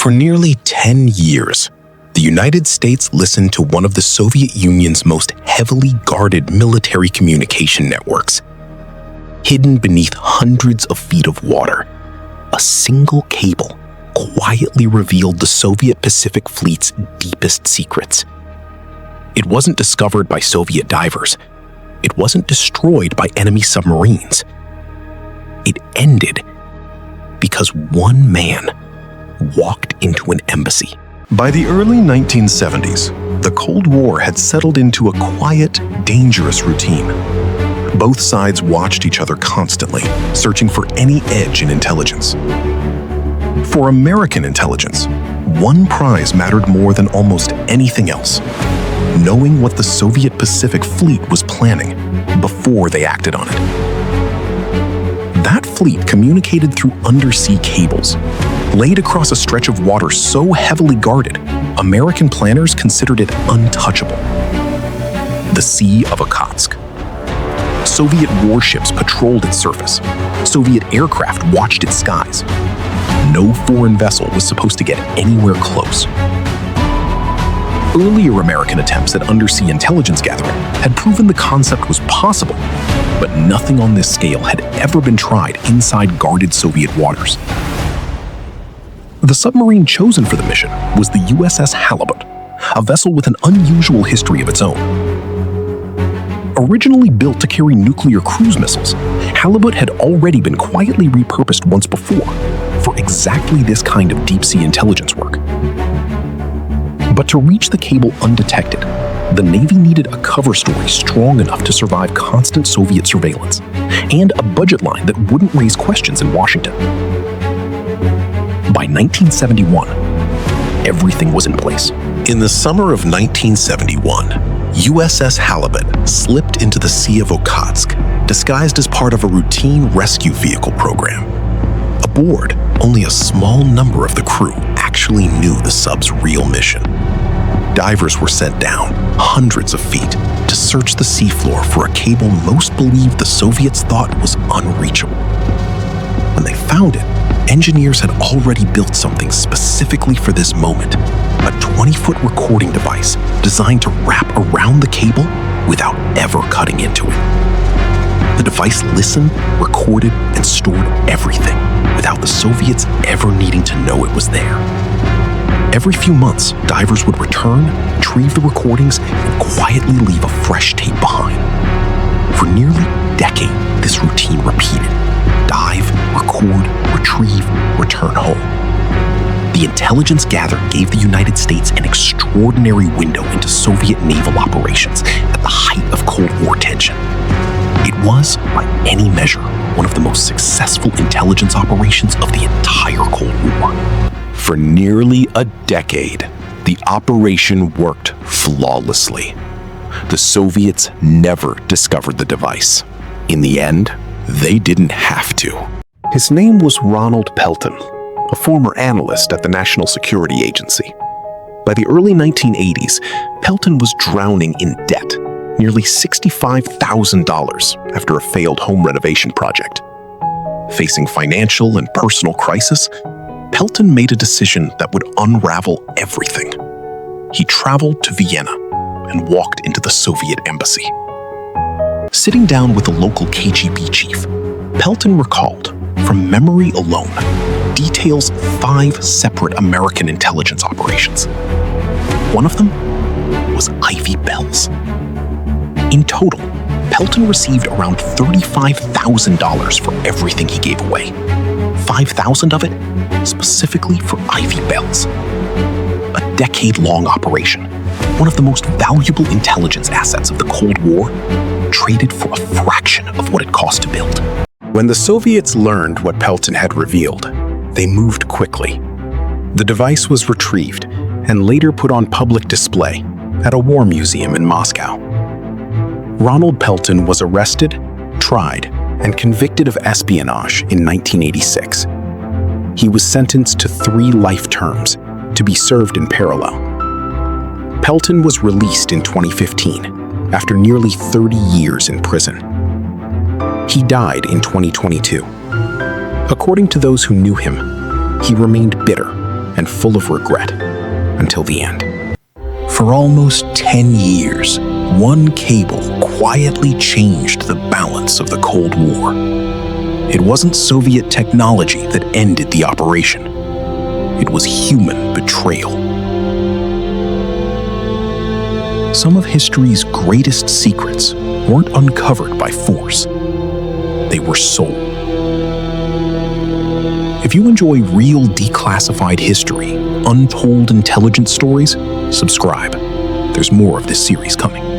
For nearly 10 years, the United States listened to one of the Soviet Union's most heavily guarded military communication networks. Hidden beneath hundreds of feet of water, a single cable quietly revealed the Soviet Pacific Fleet's deepest secrets. It wasn't discovered by Soviet divers. It wasn't destroyed by enemy submarines. It ended because one man walked into an embassy. By the early 1970s, the Cold War had settled into a quiet, dangerous routine. Both sides watched each other constantly, searching for any edge in intelligence. For American intelligence, one prize mattered more than almost anything else: knowing what the Soviet Pacific Fleet was planning before they acted on it. That fleet communicated through undersea cables, laid across a stretch of water so heavily guarded, American planners considered it untouchable. The Sea of Okhotsk. Soviet warships patrolled its surface. Soviet aircraft watched its skies. No foreign vessel was supposed to get anywhere close. Earlier American attempts at undersea intelligence gathering had proven the concept was possible, but nothing on this scale had ever been tried inside guarded Soviet waters. The submarine chosen for the mission was the USS Halibut, a vessel with an unusual history of its own. Originally built to carry nuclear cruise missiles, Halibut had already been quietly repurposed once before for exactly this kind of deep-sea intelligence work. But to reach the cable undetected, the Navy needed a cover story strong enough to survive constant Soviet surveillance, and a budget line that wouldn't raise questions in Washington. By 1971, everything was in place. In the summer of 1971, USS Halibut slipped into the Sea of Okhotsk, disguised as part of a routine rescue vehicle program. Aboard, only a small number of the crew actually knew the sub's real mission. Divers were sent down hundreds of feet to search the seafloor for a cable most believed the Soviets thought was unreachable. When they found it, engineers had already built something specifically for this moment, a 20-foot recording device designed to wrap around the cable without ever cutting into it. The device listened, recorded, and stored everything without the Soviets ever needing to know it was there. Every few months, divers would return, retrieve the recordings, and quietly leave a fresh tape behind. For nearly a decade, this routine repeated: dive, record, retrieve, return home. The intelligence gathered gave the United States an extraordinary window into Soviet naval operations at the height of Cold War tension. It was, by any measure, one of the most successful intelligence operations of the entire Cold War. For nearly a decade, the operation worked flawlessly. The Soviets never discovered the device. In the end, they didn't have to. His name was Ronald Pelton, a former analyst at the National Security Agency. By the early 1980s, Pelton was drowning in debt, nearly $65,000 after a failed home renovation project. Facing financial and personal crisis, Pelton made a decision that would unravel everything. He traveled to Vienna and walked into the Soviet embassy. Sitting down with a local KGB chief, Pelton recalled, from memory alone, details of 5 separate American intelligence operations. One of them was Ivy Bells. In total, Pelton received around $35,000 for everything he gave away. $5,000 of it specifically for Ivy Bells. A decade-long operation, one of the most valuable intelligence assets of the Cold War, traded for a fraction of what it cost to build. When the Soviets learned what Pelton had revealed, they moved quickly. The device was retrieved and later put on public display at a war museum in Moscow. Ronald Pelton was arrested, tried, and convicted of espionage in 1986. He was sentenced to 3 life terms to be served in parallel. Pelton was released in 2015 after nearly 30 years in prison. He died in 2022. According to those who knew him, he remained bitter and full of regret until the end. For almost 10 years, one cable quietly changed the balance of the Cold War. It wasn't Soviet technology that ended the operation. It was human betrayal. Some of history's greatest secrets weren't uncovered by force. They were sold. If you enjoy real declassified history, untold intelligence stories, subscribe. There's more of this series coming.